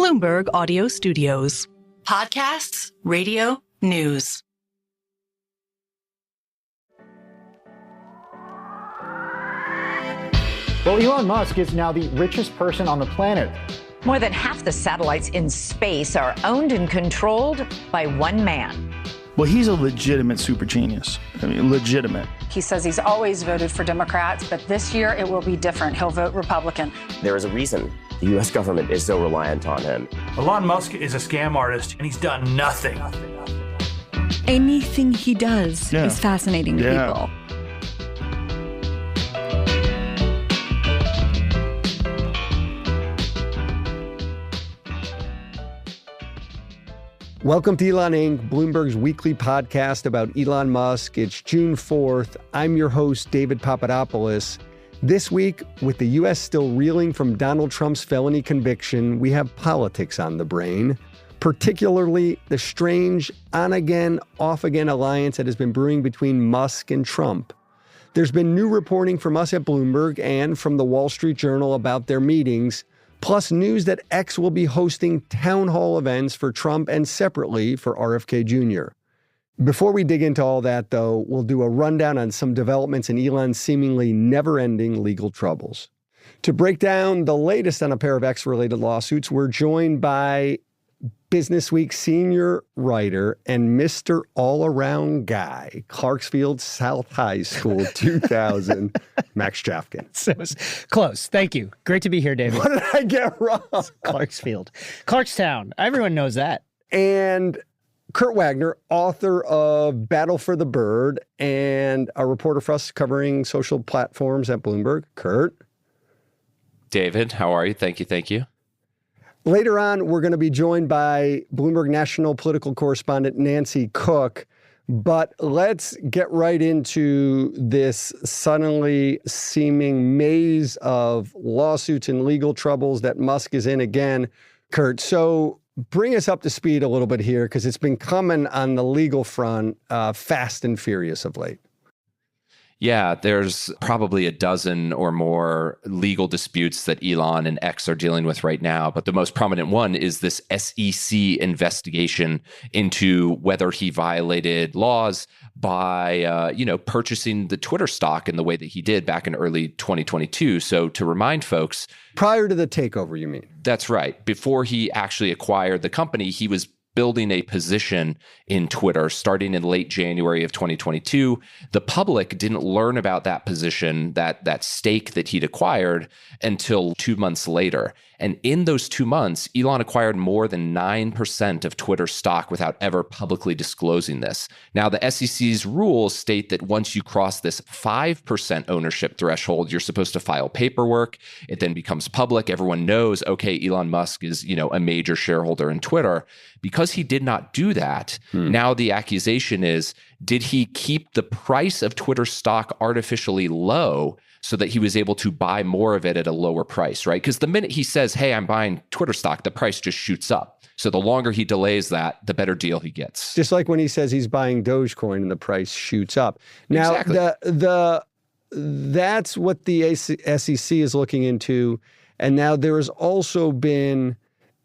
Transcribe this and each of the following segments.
Bloomberg Audio Studios. Podcasts, radio, news. Well, Elon Musk is now the richest person on the planet. More than half the satellites in space are owned and controlled by one man. Well, he's a legitimate super genius. I mean, legitimate. He says he's always voted for Democrats, but this year it will be different. He'll vote Republican. There is a reason the U.S. government is so reliant on him. Elon Musk is a scam artist, and he's done nothing. Anything he does is fascinating to people. Welcome to Elon Inc., Bloomberg's weekly podcast about Elon Musk. It's June 4th. I'm your host, David Papadopoulos. This week, with the U.S. still reeling from Donald Trump's felony conviction, we have politics on the brain, particularly the strange on-again, off-again alliance that has been brewing between Musk and Trump. There's been new reporting from us at Bloomberg and from the Wall Street Journal about their meetings, plus news that X will be hosting town hall events for Trump and separately for RFK Jr. Before we dig into all that, though, we'll do a rundown on some developments in Elon's seemingly never-ending legal troubles. To break down the latest on a pair of X-related lawsuits, we're joined by Businessweek senior writer and Mr. All-Around Guy, Clarksfield South High School 2000, Max Chafkin. So it was close. Thank you. Great to be here, David. What did I get wrong? Clarksfield. Clarkstown. Everyone knows that. And Kurt Wagner, author of Battle for the Bird and a reporter for us covering social platforms at Bloomberg. Kurt. David, how are you? Thank you. Later on, we're going to be joined by Bloomberg national political correspondent Nancy Cook. But let's get right into this suddenly seeming maze of lawsuits and legal troubles that Musk is in again. Kurt, so bring us up to speed a little bit here, because it's been coming on the legal front fast and furious of late. Yeah, there's probably a dozen or more legal disputes that Elon and X are dealing with right now. But the most prominent one is this SEC investigation into whether he violated laws by, purchasing the Twitter stock in the way that he did back in early 2022. So to remind folks, prior to the takeover, you mean? That's right. Before he actually acquired the company, he was building a position in Twitter starting in late January of 2022. The public didn't learn about that position, that stake that he'd acquired, until 2 months later. And in those 2 months, Elon acquired more than 9% of Twitter stock without ever publicly disclosing this. Now, the SEC's rules state that once you cross this 5% ownership threshold, you're supposed to file paperwork. It then becomes public. Everyone knows, okay, Elon Musk is, a major shareholder in Twitter. Because he did not do that, now the accusation is, did he keep the price of Twitter stock artificially low so that he was able to buy more of it at a lower price, right? Because the minute he says, hey, I'm buying Twitter stock, the price just shoots up. So the longer he delays that, the better deal he gets. Just like when he says he's buying Dogecoin and the price shoots up. Now, exactly. That's what the SEC is looking into. And now there has also been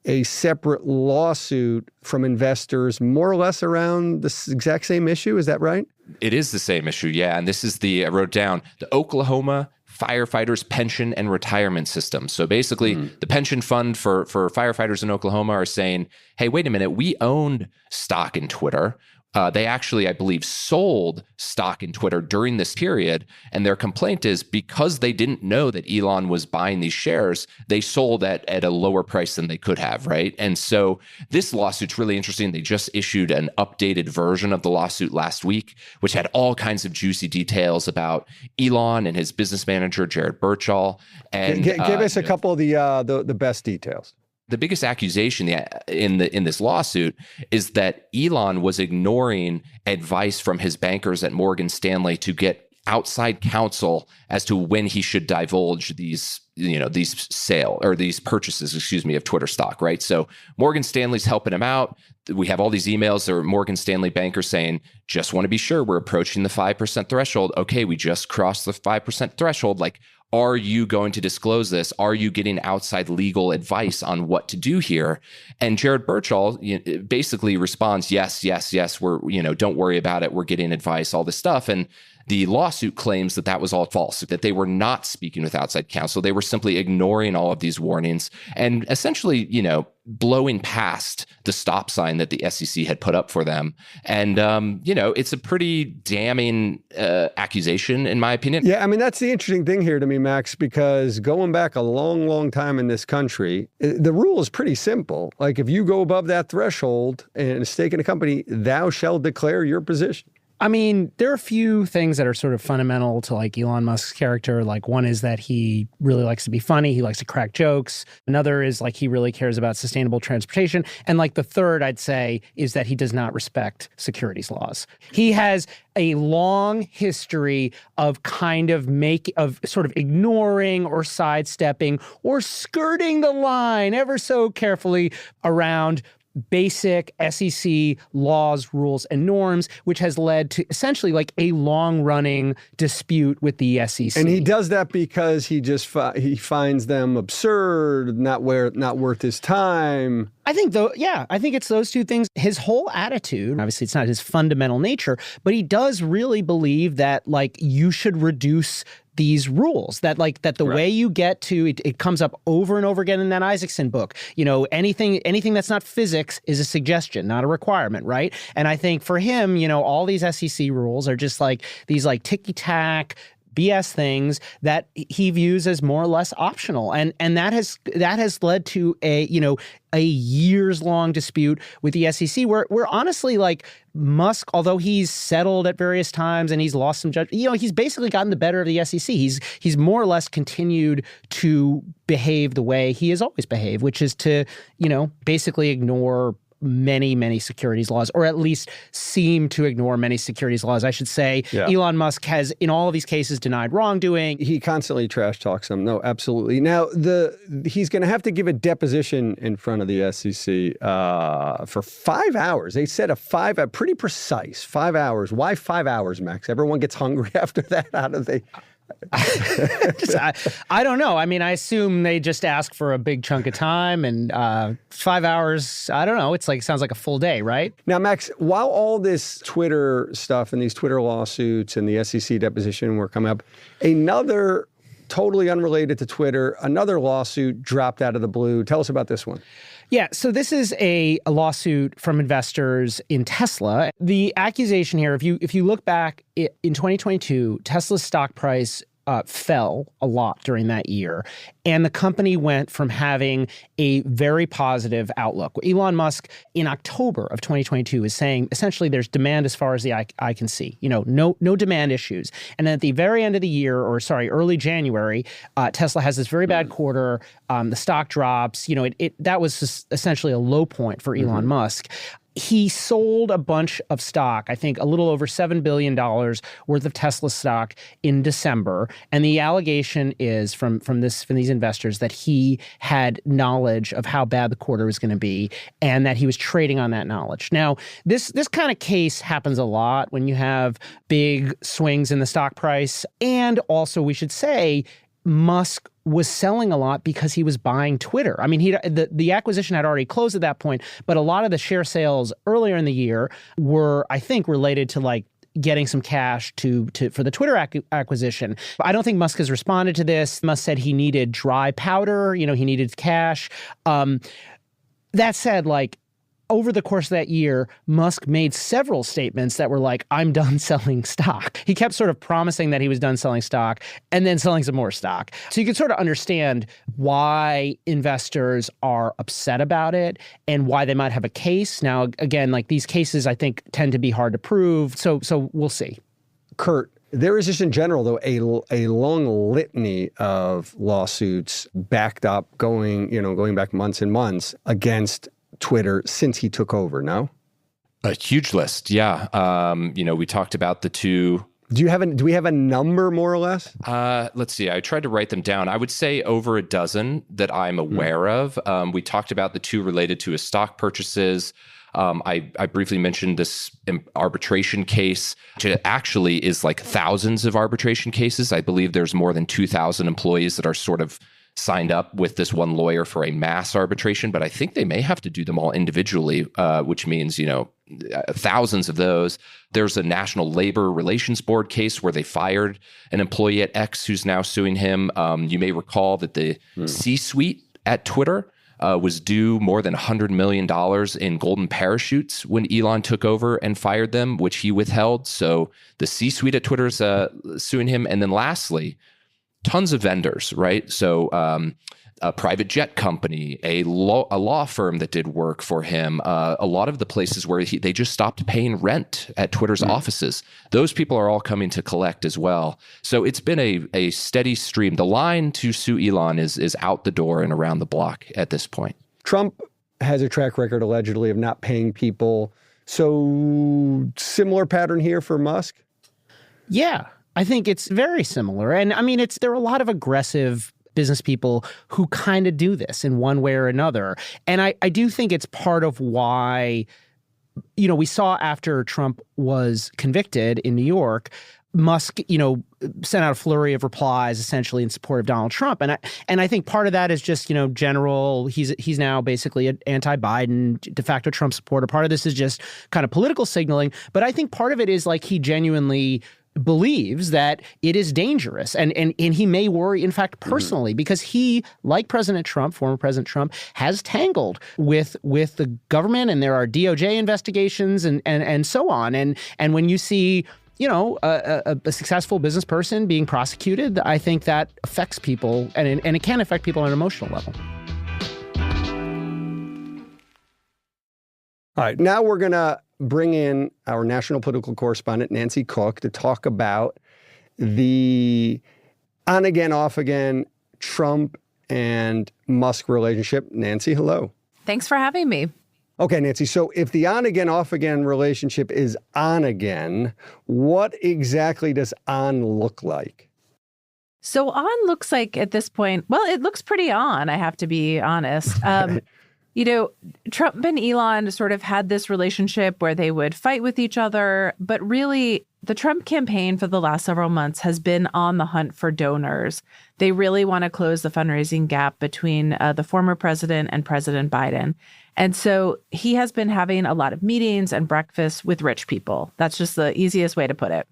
a separate lawsuit from investors more or less around this exact same issue. Is that right? It is the same issue, yeah. And this is I wrote down, the Oklahoma Firefighters Pension and Retirement System. So basically, the pension fund for firefighters in Oklahoma are saying, hey, wait a minute, we owned stock in Twitter. They actually, I believe, sold stock in Twitter during this period. And their complaint is because they didn't know that Elon was buying these shares, they sold at a lower price than they could have, right? And so this lawsuit's really interesting. They just issued an updated version of the lawsuit last week, which had all kinds of juicy details about Elon and his business manager, Jared Birchall. And give us a couple of the best details. The biggest accusation in this lawsuit is that Elon was ignoring advice from his bankers at Morgan Stanley to get outside counsel as to when he should divulge these purchases, of Twitter stock, right? So Morgan Stanley's helping him out. We have all these emails. There are Morgan Stanley bankers saying, just want to be sure we're approaching the 5% threshold. Okay, we just crossed the 5% threshold. Like, are you going to disclose this? Are you getting outside legal advice on what to do here? And Jared Birchall basically responds, yes, we're, don't worry about it. We're getting advice, all this stuff. And the lawsuit claims that was all false, that they were not speaking with outside counsel. They were simply ignoring all of these warnings and essentially, blowing past the stop sign that the SEC had put up for them. And, it's a pretty damning accusation, in my opinion. Yeah, I mean, that's the interesting thing here to me, Max, because going back a long, long time in this country, the rule is pretty simple. Like, if you go above that threshold and a stake in a company, thou shalt declare your position. I mean, there are a few things that are sort of fundamental to like Elon Musk's character. Like one is that he really likes to be funny. He likes to crack jokes. Another is like he really cares about sustainable transportation. And like the third, I'd say, is that he does not respect securities laws. He has a long history of sort of ignoring or sidestepping or skirting the line ever so carefully around basic SEC laws, rules, and norms, which has led to essentially like a long-running dispute with the SEC. And he does that because he he finds them absurd, not worth his time. I think it's those two things. His whole attitude, obviously it's not his fundamental nature, but he does really believe that like you should reduce these rules, that the way you get to it comes up over and over again in that Isaacson book. Anything that's not physics is a suggestion, not a requirement, right? And I think for him, all these SEC rules are just like these like ticky-tack BS things that he views as more or less optional, and that has led to a years-long dispute with the SEC, where honestly, like Musk, although he's settled at various times and he's lost some judgment, he's basically gotten the better of the SEC. He's more or less continued to behave the way he has always behaved, which is to basically ignore many securities laws, or at least seem to ignore many securities laws, I should say. Yeah. Elon Musk has, in all of these cases, denied wrongdoing. He constantly trash talks them. No, absolutely. Now, he's going to have to give a deposition in front of the SEC for 5 hours. They said a pretty precise 5 hours. Why 5 hours, Max? Everyone gets hungry after that. How do they... I don't know. I mean, I assume they just ask for a big chunk of time, and 5 hours, I don't know. Sounds like a full day, right? Now, Max, while all this Twitter stuff and these Twitter lawsuits and the SEC deposition were coming up, another totally unrelated to Twitter, another lawsuit dropped out of the blue. Tell us about this one. Yeah, so this is a lawsuit from investors in Tesla. The accusation here, if you look back in 2022, Tesla's stock price fell a lot during that year. And the company went from having a very positive outlook. Elon Musk in October of 2022 is saying essentially there's demand as far as the eye can see, no demand issues. And then at the very end of the year, early January, Tesla has this very bad quarter. The stock drops. That was just essentially a low point for Elon Musk. He sold a bunch of stock, I think a little over $7 billion worth of Tesla stock in December. And the allegation is from these investors that he had knowledge of how bad the quarter was going to be and that he was trading on that knowledge. Now, this kind of case happens a lot when you have big swings in the stock price. And also, we should say, Musk was selling a lot because he was buying Twitter. I mean, the acquisition had already closed at that point, but a lot of the share sales earlier in the year were, I think, related to like getting some cash for the Twitter acquisition. I don't think Musk has responded to this. Musk said he needed dry powder. He needed cash. That said, like, over the course of that year, Musk made several statements that were like, I'm done selling stock. He kept sort of promising that he was done selling stock and then selling some more stock. So you can sort of understand why investors are upset about it and why they might have a case. Now, again, like these cases, I think, tend to be hard to prove. So we'll see. Kurt, there is just in general, though, a long litany of lawsuits backed up going back months and months against Twitter since he took over, no? A huge list, yeah. We talked about the two Do we have a number more or less? Let's see. I tried to write them down. I would say over a dozen that I'm aware of. We talked about the two related to his stock purchases. I briefly mentioned this arbitration case, which actually is like thousands of arbitration cases. I believe there's more than 2,000 employees that are sort of signed up with this one lawyer for a mass arbitration, but I think they may have to do them all individually, which means, thousands of those. There's a National Labor Relations Board case where they fired an employee at X who's now suing him. You may recall that the C-suite at Twitter was due more than $100 million in golden parachutes when Elon took over and fired them, which he withheld. So the C-suite at Twitter is suing him. And then lastly, tons of vendors, right? So a private jet company, a law firm that did work for him, a lot of the places where they just stopped paying rent at Twitter's offices. Those people are all coming to collect as well. So it's been a steady stream. The line to sue Elon is out the door and around the block at this point. Trump has a track record allegedly of not paying people. So similar pattern here for Musk? Yeah. I think it's very similar. And I mean, there are a lot of aggressive business people who kind of do this in one way or another. And I do think it's part of why, we saw after Trump was convicted in New York, Musk, sent out a flurry of replies essentially in support of Donald Trump. And I think part of that is just, general, he's now basically an anti-Biden, de facto Trump supporter. Part of this is just kind of political signaling. But I think part of it is like he genuinely believes that it is dangerous. And he may worry, in fact, personally, because he, like President Trump, former President Trump, has tangled with the government, and there are DOJ investigations and so on. And when you see a successful business person being prosecuted, I think that affects people, and it can affect people on an emotional level. All right, now we're going to bring in our national political correspondent, Nancy Cook, to talk about the on-again, off-again Trump and Musk relationship. Nancy, hello. Thanks for having me. Okay, Nancy, so if the on-again, off-again relationship is on again, what exactly does on look like? So on looks like at this point, well, it looks pretty on, I have to be honest. Trump and Elon sort of had this relationship where they would fight with each other, but really the Trump campaign for the last several months has been on the hunt for donors. They really want to close the fundraising gap between the former president and President Biden. And so he has been having a lot of meetings and breakfasts with rich people. That's just the easiest way to put it.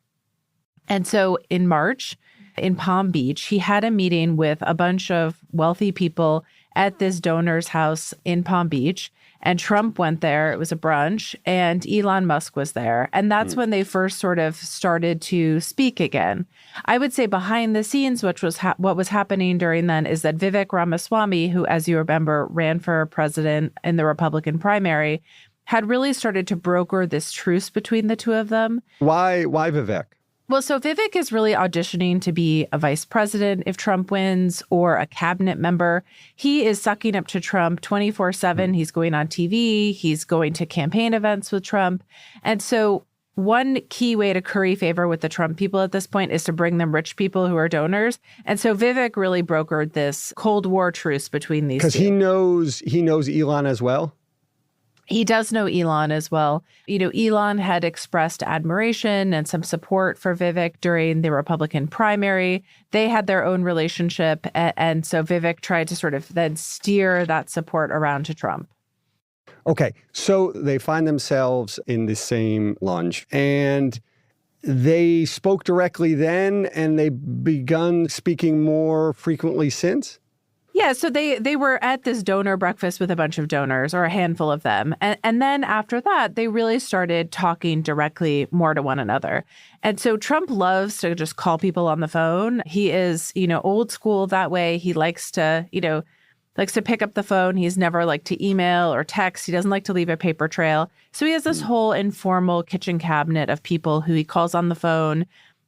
And so in March, in Palm Beach, he had a meeting with a bunch of wealthy people at this donor's house in Palm Beach. And Trump went there. It was a brunch, and Elon Musk was there. And that's when they first sort of started to speak again. I would say behind the scenes, which was what was happening during then, is that Vivek Ramaswamy, who, as you remember, ran for president in the Republican primary, had really started to broker this truce between the two of them. Why Vivek? Well, so Vivek is really auditioning to be a vice president if Trump wins, or a cabinet member. He is sucking up to Trump 24/7. He's going on TV. He's going to campaign events with Trump. And so one key way to curry favor with the Trump people at this point is to bring them rich people who are donors. And so Vivek really brokered this Cold War truce between these two. Because he knows Elon as well? He does know Elon as well. Elon had expressed admiration and some support for Vivek during the Republican primary. They had their own relationship. And so Vivek tried to sort of then steer that support around to Trump. Okay, so they find themselves in the same lunch, and they spoke directly then, and they've begun speaking more frequently since? Yeah, so they were at this donor breakfast with a bunch of donors, or a handful of them. And then after that, they really started talking directly more to one another. And so Trump loves to just call people on the phone. He is, old school that way. He likes to pick up the phone. He's never liked to email or text. He doesn't like to leave a paper trail. So he has this whole informal kitchen cabinet of people who he calls on the phone.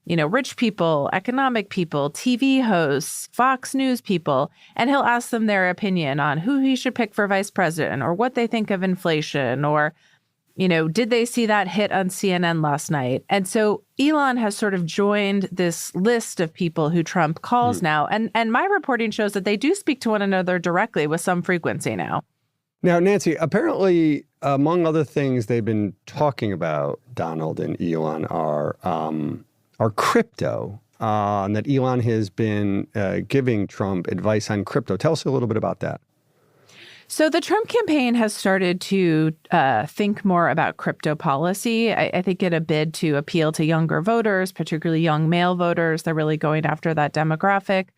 Rich people, economic people, TV hosts, Fox News people, and he'll ask them their opinion on who he should pick for vice president, or what they think of inflation, or, Did they see that hit on CNN last night? And so Elon has sort of joined this list of people who Trump calls now. And my reporting shows that they do speak to one another directly with some frequency now. Now, Nancy, apparently, among other things they've been talking about, Donald and Elon, are crypto, and that Elon has been giving Trump advice on crypto. Tell us a little bit about that. So the Trump campaign has started to think more about crypto policy. I think in a bid to appeal to younger voters, particularly young male voters. They're really going after that demographic.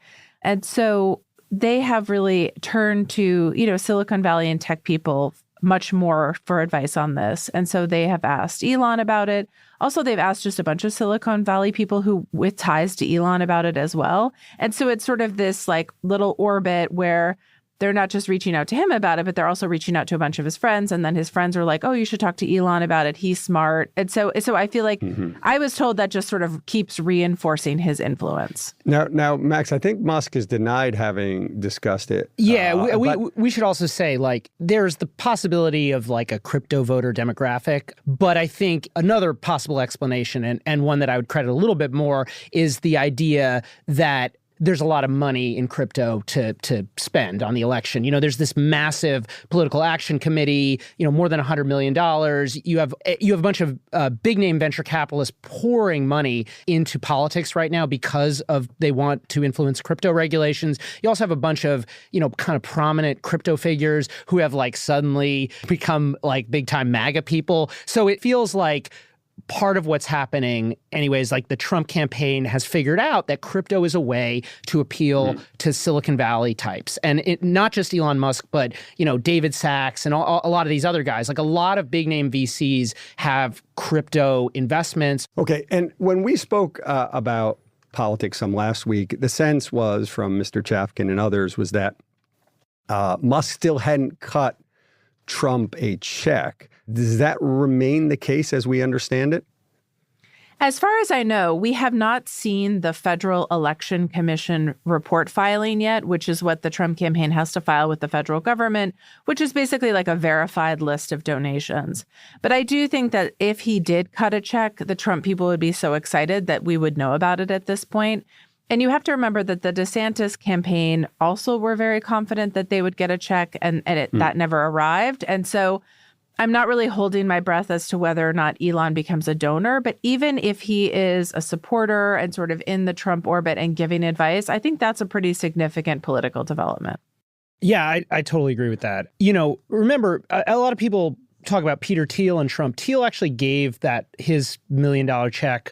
And so they have really turned to, Silicon Valley and tech people much more for advice on this. And so they have asked Elon about it. Also, they've asked just a bunch of Silicon Valley people who with ties to Elon about it as well. And so it's sort of this like little orbit where they're not just reaching out to him about it, but they're also reaching out to a bunch of his friends. And then his friends are like, oh, you should talk to Elon about it. He's smart. And so I feel like I was told that just sort of keeps reinforcing his influence. Now, Max, I think Musk has denied having discussed it. Yeah, we should also say, like, there's the possibility of like a crypto voter demographic. But I think another possible explanation, and one that I would credit a little bit more, is the idea that there's a lot of money in crypto to spend on the election. There's this massive political action committee, more than $100 million. You have a bunch of big name venture capitalists pouring money into politics right now because they want to influence crypto regulations. You also have a bunch of, kind of prominent crypto figures who have like suddenly become like big time MAGA people. So it feels like part of what's happening, anyways, like the Trump campaign has figured out that crypto is a way to appeal to Silicon Valley types. And not just Elon Musk, but, David Sachs and a lot of these other guys. Like a lot of big name VCs have crypto investments. Okay. And when we spoke about politics some last week, the sense was from Mr. Chafkin and others was that Musk still hadn't cut Trump a check. Does that remain the case as we understand it? As far as I know, we have not seen the Federal Election Commission report filing yet, which is what the Trump campaign has to file with the federal government, which is basically like a verified list of donations. But I do think that if he did cut a check, the Trump people would be so excited that we would know about it at this point. And you have to remember that the DeSantis campaign also were very confident that they would get a check, and that never arrived. And so I'm not really holding my breath as to whether or not Elon becomes a donor. But even if he is a supporter and sort of in the Trump orbit and giving advice, I think that's a pretty significant political development. Yeah, I totally agree with that. Remember, a lot of people talk about Peter Thiel and Trump. Thiel actually gave his $1 million check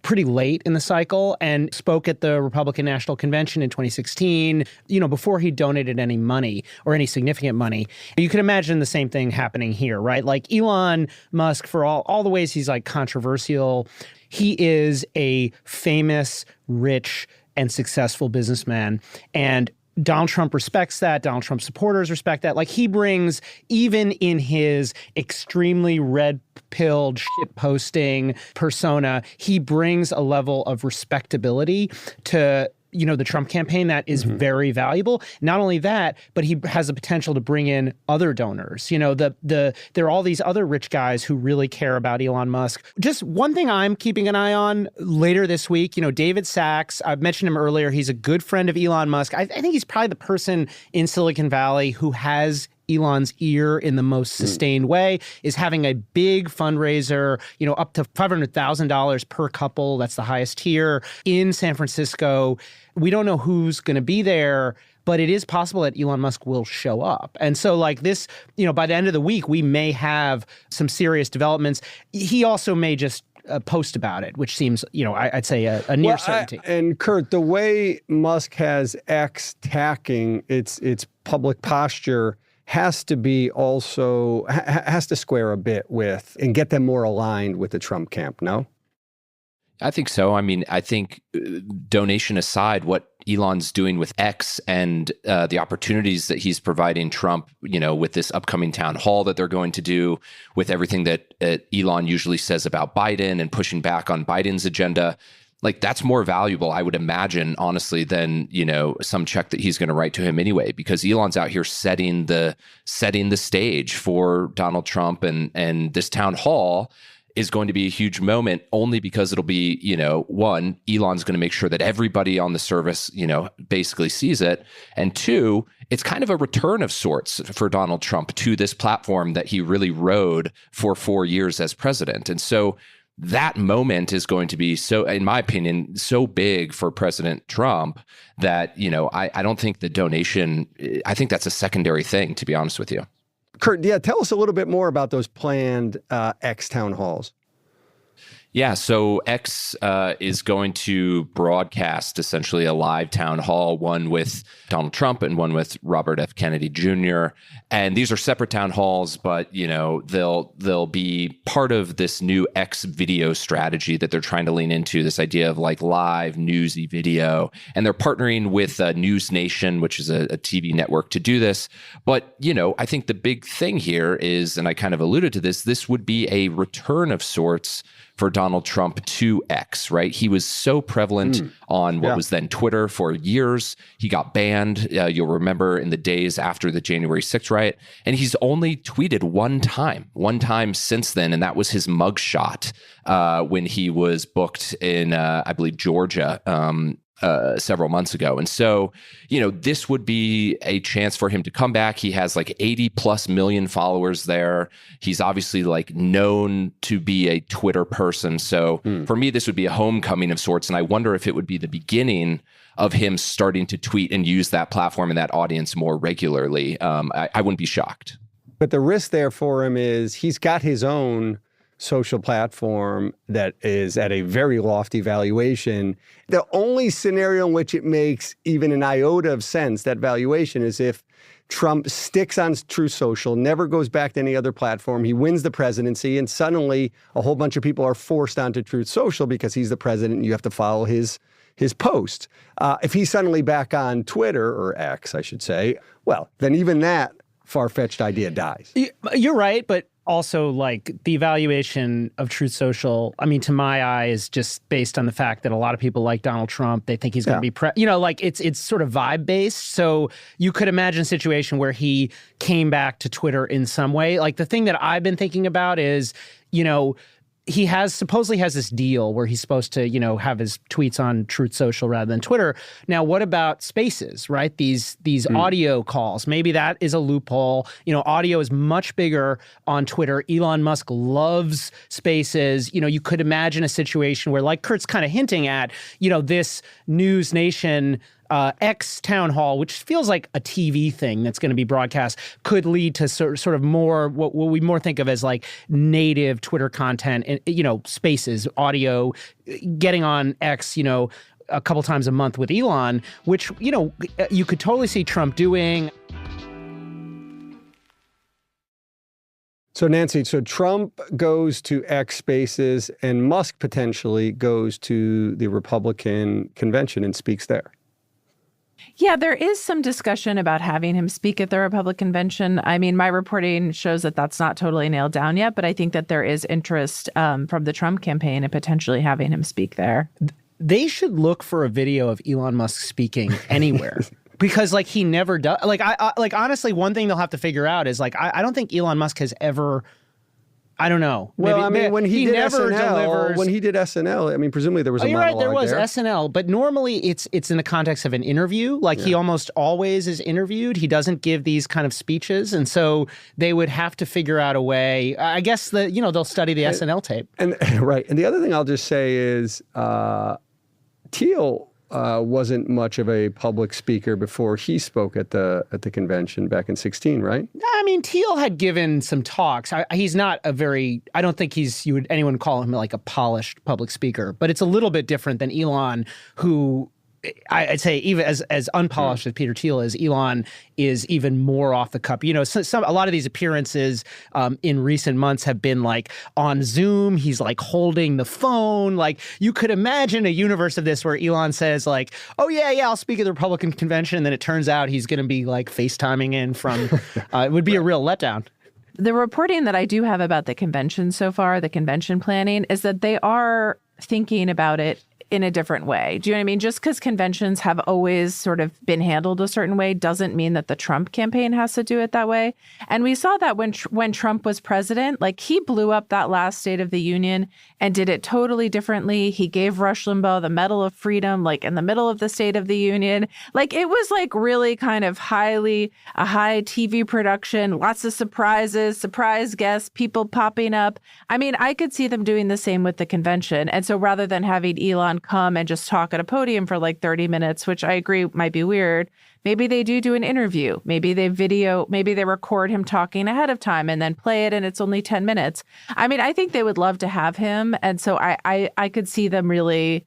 pretty late in the cycle and spoke at the Republican National Convention in 2016, before he donated any money or any significant money. You can imagine the same thing happening here, right? Like Elon Musk, for all the ways he's like controversial, he is a famous, rich, and successful businessman. And Donald Trump respects that. Donald Trump supporters respect that. Like he brings, even in his extremely red-pilled shit-posting persona, he brings a level of respectability to the Trump campaign that is very valuable. Not only that, but he has the potential to bring in other donors. There are all these other rich guys who really care about Elon Musk. Just one thing I'm keeping an eye on later this week, David Sachs, I've mentioned him earlier. He's a good friend of Elon Musk. I think he's probably the person in Silicon Valley who has Elon's ear in the most sustained way, is having a big fundraiser, up to $500,000 per couple. That's the highest tier in San Francisco. We don't know who's going to be there, but it is possible that Elon Musk will show up. And so like this, by the end of the week, we may have some serious developments. He also may just post about it, which seems, I'd say a near certainty. And Kurt, the way Musk has X tacking its public posture has to square a bit with and get them more aligned with the Trump camp, no? I think so. I mean, I think donation aside, what Elon's doing with X and the opportunities that he's providing Trump, with this upcoming town hall that they're going to do, with everything that Elon usually says about Biden and pushing back on Biden's agenda, like that's more valuable, I would imagine, honestly, than, some check that he's going to write to him anyway, because Elon's out here setting the stage for Donald Trump, and this town hall is going to be a huge moment only because it'll be, one, Elon's going to make sure that everybody on the service, basically sees it. And two, it's kind of a return of sorts for Donald Trump to this platform that he really rode for 4 years as president. And so that moment is going to be so, in my opinion, so big for President Trump that, I don't think the donation, I think that's a secondary thing, to be honest with you. Kurt, tell us a little bit more about those planned X town halls. Yeah, so X is going to broadcast essentially a live town hall, one with Donald Trump and one with Robert F. Kennedy Jr. And these are separate town halls, but they'll be part of this new X video strategy that they're trying to lean into, this idea of like live newsy video. And they're partnering with News Nation, which is a TV network, to do this. But I think the big thing here is, and I kind of alluded to this would be a return of sorts for Donald Trump to X, right? He was so prevalent on what was then Twitter for years. He got banned, you'll remember, in the days after the January 6th riot. And he's only tweeted one time since then, and that was his mugshot when he was booked in, I believe, Georgia, several months ago. And so, this would be a chance for him to come back. He has like 80 plus million followers there. He's obviously like known to be a Twitter person. So for me, this would be a homecoming of sorts. And I wonder if it would be the beginning of him starting to tweet and use that platform and that audience more regularly. I wouldn't be shocked. But the risk there for him is he's got his own social platform that is at a very lofty valuation. The only scenario in which it makes even an iota of sense, that valuation, is if Trump sticks on Truth Social, never goes back to any other platform, he wins the presidency, and suddenly a whole bunch of people are forced onto Truth Social because he's the president and you have to follow his posts. If he's suddenly back on Twitter, or X, I should say, well, then even that far-fetched idea dies. You're right, but also, like, the evaluation of Truth Social, I mean, to my eye, is just based on the fact that a lot of people like Donald Trump. They think he's going to be, it's sort of vibe-based. So you could imagine a situation where he came back to Twitter in some way. Like, the thing that I've been thinking about is, he supposedly has this deal where he's supposed to, have his tweets on Truth Social rather than Twitter. Now, what about Spaces, right? These audio calls. Maybe that is a loophole. Audio is much bigger on Twitter. Elon Musk loves Spaces. You could imagine a situation where, like Kurt's kind of hinting at, this News Nation X town hall, which feels like a TV thing that's going to be broadcast, could lead to sort of more what we more think of as like native Twitter content, and Spaces, audio, getting on X, a couple times a month with Elon, which you could totally see Trump doing. So Nancy, Trump goes to X Spaces and Musk potentially goes to the Republican convention and speaks there. Yeah, there is some discussion about having him speak at the Republican convention. I mean, my reporting shows that that's not totally nailed down yet, but I think that there is interest from the Trump campaign in potentially having him speak there. They should look for a video of Elon Musk speaking anywhere. Because he never does. Honestly, one thing they'll have to figure out is I don't think Elon Musk has ever. I don't know. Well, when he did SNL, presumably there was a monologue there was there. SNL, but normally it's in the context of an interview. He almost always is interviewed. He doesn't give these kind of speeches, and so they would have to figure out a way. I guess they'll study the SNL tape. And right. And the other thing I'll just say is Thiel wasn't much of a public speaker before he spoke at the convention back in 2016, right? Thiel had given some talks. He's not a very, I don't think anyone would call him like a polished public speaker, but it's a little bit different than Elon, who I'd say even as unpolished as Peter Thiel is, Elon is even more off the cuff. A lot of these appearances in recent months have been on Zoom. He's holding the phone. You could imagine a universe of this where Elon says oh yeah, I'll speak at the Republican convention, and then it turns out he's going to be FaceTiming in from. It would be a real letdown. The reporting that I do have about the convention so far, the convention planning, is that they are thinking about it in a different way. Do you know what I mean? Just because conventions have always sort of been handled a certain way doesn't mean that the Trump campaign has to do it that way. And we saw that when Trump was president, like he blew up that last State of the Union and did it totally differently. He gave Rush Limbaugh the Medal of Freedom, like in the middle of the State of the Union. Like it was like really kind of a high TV production, lots of surprises, surprise guests, people popping up. I mean, I could see them doing the same with the convention. And so rather than having Elon come and just talk at a podium for like 30 minutes, which I agree might be weird, maybe they do an interview. Maybe they record him talking ahead of time and then play it and it's only 10 minutes. I mean, I think they would love to have him. And so I could see them really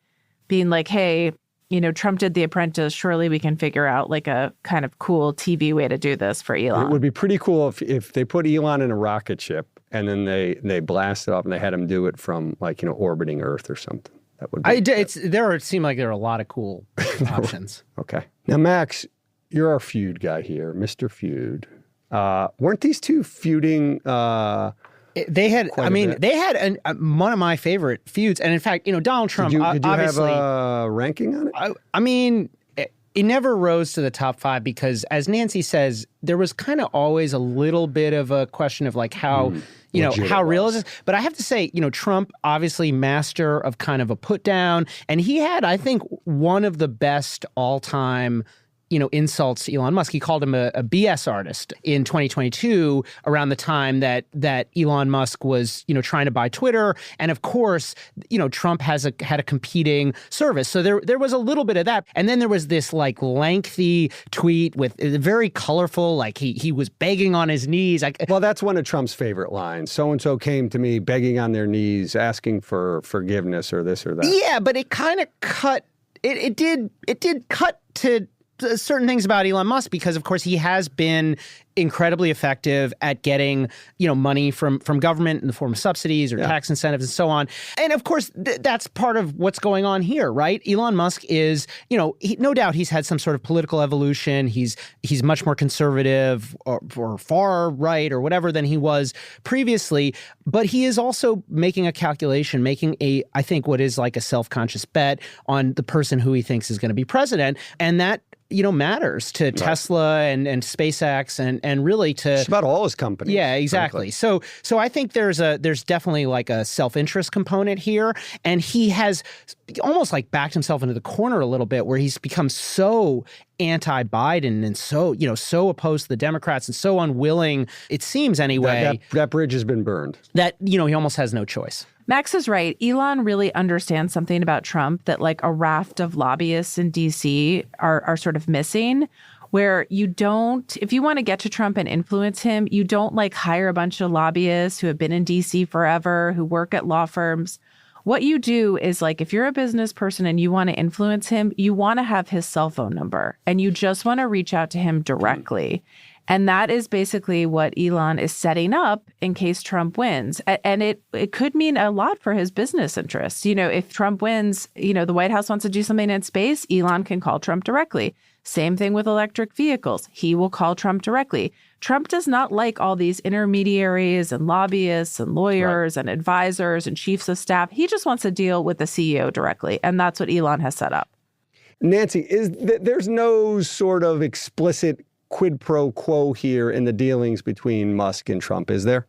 being like, hey, you know, Trump did The Apprentice. Surely we can figure out like a kind of cool TV way to do this for Elon. It would be pretty cool if they put Elon in a rocket ship and then they blast it off and they had him do it from like, you know, orbiting Earth or something. That would be it seemed like there are a lot of cool options. Okay. Now, Max, you're our feud guy here, Mr. Feud. Weren't these two feuding? They had one of my favorite feuds. And in fact, you know, Donald Trump, did you obviously have a ranking on it? I mean, it never rose to the top 5 because, as Nancy says, there was kind of always a little bit of a question of like how, you know, how real is this? But I have to say, you know, Trump, obviously master of kind of a put down. And he had, I think, one of the best all-time, you know, insults to Elon Musk. He called him a BS artist in 2022 around the time that Elon Musk was, you know, trying to buy Twitter. And of course, you know, Trump had a competing service. So there was a little bit of that. And then there was this like lengthy tweet with very colorful, like he was begging on his knees. Well, that's one of Trump's favorite lines. So-and-so came to me begging on their knees, asking for forgiveness or this or that. Yeah, but it kind of cut, it did cut to certain things about Elon Musk because, of course, he has been incredibly effective at getting, you know, money from government in the form of subsidies or tax incentives and so on. And of course, that's part of what's going on here, right? Elon Musk is, you know, no doubt he's had some sort of political evolution. He's much more conservative or far right or whatever than he was previously. But he is also making a calculation, making I think what is like a self-conscious bet on the person who he thinks is going to be president. And that, you know, matters to Tesla and SpaceX and really to just about all his companies. Yeah, exactly. Frankly. So I think there's definitely like a self-interest component here, and he has almost like backed himself into the corner a little bit, where he's become so anti-Biden and so opposed to the Democrats and so unwilling, it seems anyway. That bridge has been burned. That, you know, he almost has no choice. Max is right. Elon really understands something about Trump that like a raft of lobbyists in DC are sort of missing, where you don't, if you want to get to Trump and influence him, you don't like hire a bunch of lobbyists who have been in DC forever, who work at law firms. What you do is like, if you're a business person and you want to influence him, you want to have his cell phone number and you just want to reach out to him directly. And that is basically what Elon is setting up in case Trump wins. And it could mean a lot for his business interests. You know, if Trump wins, you know, the White House wants to do something in space, Elon can call Trump directly. Same thing with electric vehicles. He will call Trump directly. Trump does not like all these intermediaries and lobbyists and lawyers and advisors and chiefs of staff. He just wants to deal with the CEO directly. And that's what Elon has set up. Nancy, there's no sort of explicit quid pro quo here in the dealings between Musk and Trump, is there?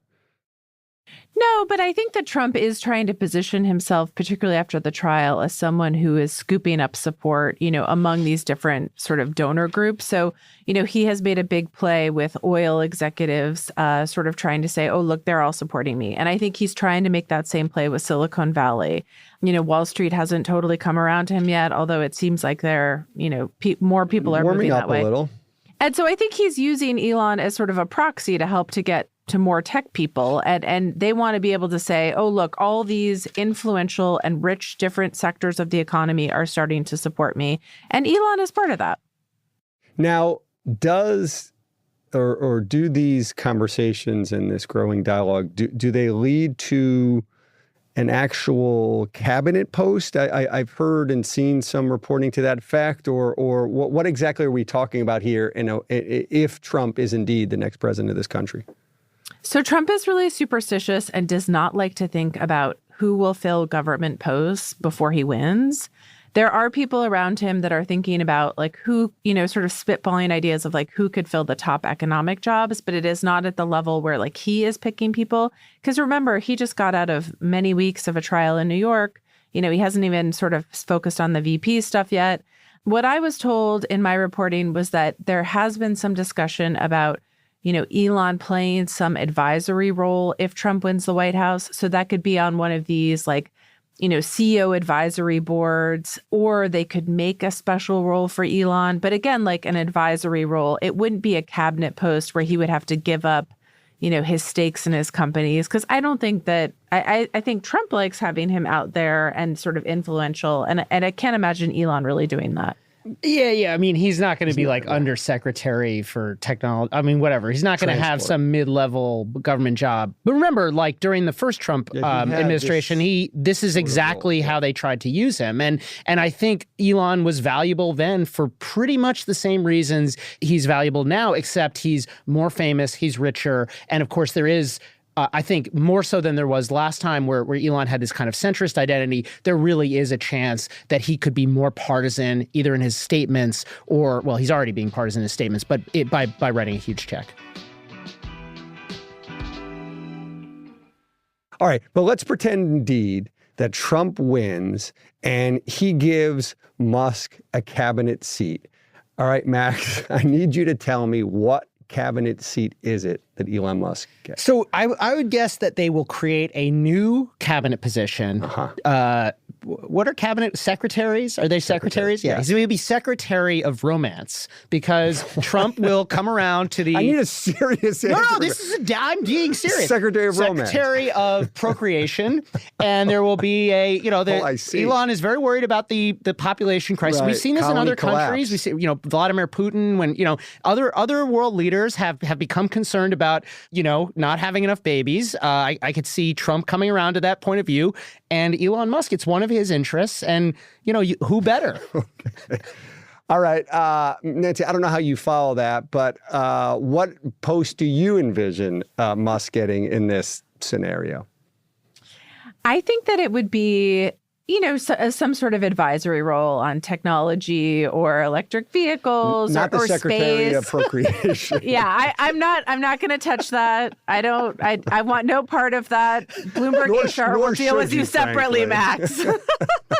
No, but I think that Trump is trying to position himself, particularly after the trial, as someone who is scooping up support, you know, among these different sort of donor groups. So, you know, he has made a big play with oil executives, sort of trying to say, oh, look, they're all supporting me. And I think he's trying to make that same play with Silicon Valley. You know, Wall Street hasn't totally come around to him yet, although it seems like they're, you know, more people are moving that way. Warming up a little. And so I think he's using Elon as sort of a proxy to help to get to more tech people. And they want to be able to say, oh, look, all these influential and rich different sectors of the economy are starting to support me. And Elon is part of that. Now, do these conversations and this growing dialogue, do they lead to an actual cabinet post? I've heard and seen some reporting to that effect, or what exactly are we talking about here? You know, if Trump is indeed the next president of this country. So Trump is really superstitious and does not like to think about who will fill government posts before he wins. There are people around him that are thinking about like who, sort of spitballing ideas of like who could fill the top economic jobs, but it is not at the level where like he is picking people. Because remember, he just got out of many weeks of a trial in New York. He hasn't even sort of focused on the VP stuff yet. What I was told in my reporting was that there has been some discussion about, Elon playing some advisory role if Trump wins the White House. So that could be on one of these like, CEO advisory boards, or they could make a special role for Elon. But again, like an advisory role, it wouldn't be a cabinet post where he would have to give up, his stakes in his companies. Because I don't think that I think Trump likes having him out there and sort of influential. And I can't imagine Elon really doing that. Yeah. I mean, he's not going to be like undersecretary for technology. I mean, whatever. He's not going to have some mid-level government job. But remember, like during the first Trump administration, this is exactly how they tried to use him. And I think Elon was valuable then for pretty much the same reasons he's valuable now, except he's more famous, he's richer. And of course, there is I think more so than there was last time where Elon had this kind of centrist identity, there really is a chance that he could be more partisan either in his statements or, well, he's already being partisan in his statements, but by writing a huge check. All right, but let's pretend indeed that Trump wins and he gives Musk a cabinet seat. All right, Max, I need you to tell me what cabinet seat is it that Elon Musk gets? So I would guess that they will create a new cabinet position. What are cabinet secretaries? Are they secretaries? Yeah. He's going to be secretary of romance because Trump will come around to the... I need a serious answer. No, this is I'm being serious. Secretary of romance. Secretary of procreation. And there will be Elon is very worried about the population crisis. Right. We've seen this in other countries. We see, Vladimir Putin, when, other world leaders have become concerned about, not having enough babies. I could see Trump coming around to that point of view. And Elon Musk, it's one of his interests. And, who better? Okay. All right. Nancy, I don't know how you follow that, but what post do you envision Musk getting in this scenario? I think that it would be, some sort of advisory role on technology or electric vehicles not or the Secretary space. of Procreation. Yeah, I'm not going to touch that. I want no part of that. Bloomberg HR will deal with you separately, Max.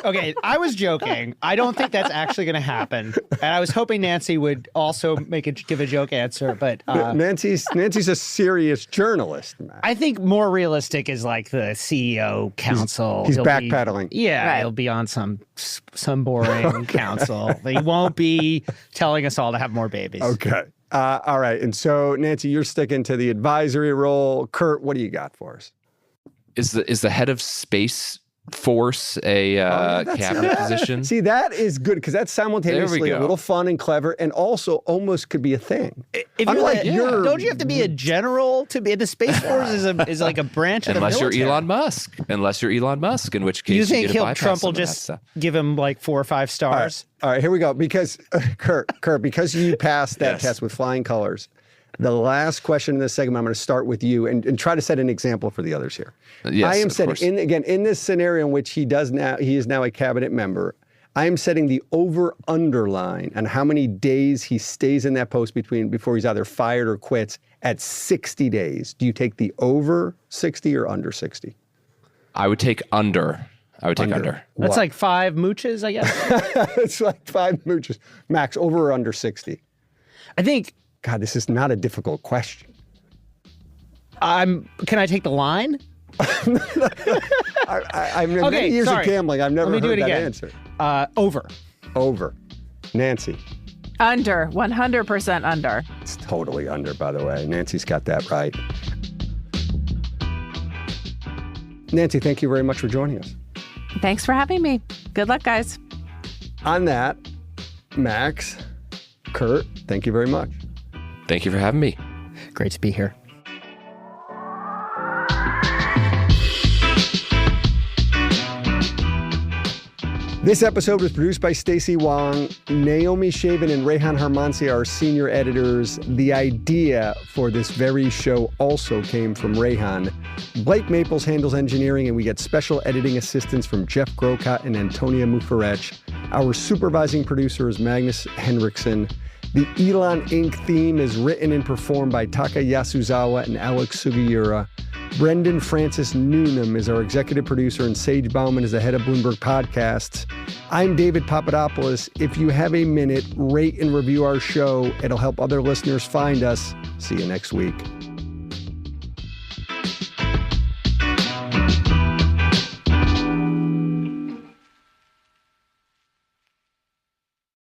Okay, I was joking. I don't think that's actually going to happen. And I was hoping Nancy would also give a joke answer, but Nancy's a serious journalist, Max. I think more realistic is like the CEO council. He's backpedaling. He'll be on some boring council. He won't be telling us all to have more babies. Okay. All right. And so, Nancy, you're sticking to the advisory role. Kurt, what do you got for us? Is the head of Space Force a cabinet position? See, that is good because that's simultaneously a little fun and clever and also almost could be a thing. Don't you have to be a general to be? The Space Force is like a branch of the military. Unless you're Elon Musk, in which case you think Trump will just give him like 4 or 5 stars? All right, here we go. Because Kurt, because you passed that test with flying colors. The last question in this segment, I'm going to start with you and try to set an example for the others here. Yes, I am setting, in this scenario in which he is now a cabinet member, I am setting the over-under line on how many days he stays in that post before he's either fired or quits at 60 days. Do you take the over 60 or under 60? I would take under. That's like 5 mooches, I guess. It's like 5 mooches. Max, over or under 60? I think... God, this is not a difficult question. Can I take the line? I'm many years of gambling. I've never heard that answer. Over. Over. Nancy. Under. 100% under. It's totally under, by the way. Nancy's got that right. Nancy, thank you very much for joining us. Thanks for having me. Good luck, guys. On that, Max, Kurt, thank you very much. Thank you for having me. Great to be here. This episode was produced by Stacey Wong. Naomi Shavin and Rehan Harmansi are our senior editors. The idea for this very show also came from Rehan. Blake Maples handles engineering, and we get special editing assistance from Jeff Grocott and Antonia Mufarech. Our supervising producer is Magnus Henriksen. The Elon Inc. theme is written and performed by Taka Yasuzawa and Alex Sugiura. Brendan Francis Newnham is our executive producer, and Sage Bauman is the head of Bloomberg Podcasts. I'm David Papadopoulos. If you have a minute, rate and review our show. It'll help other listeners find us. See you next week.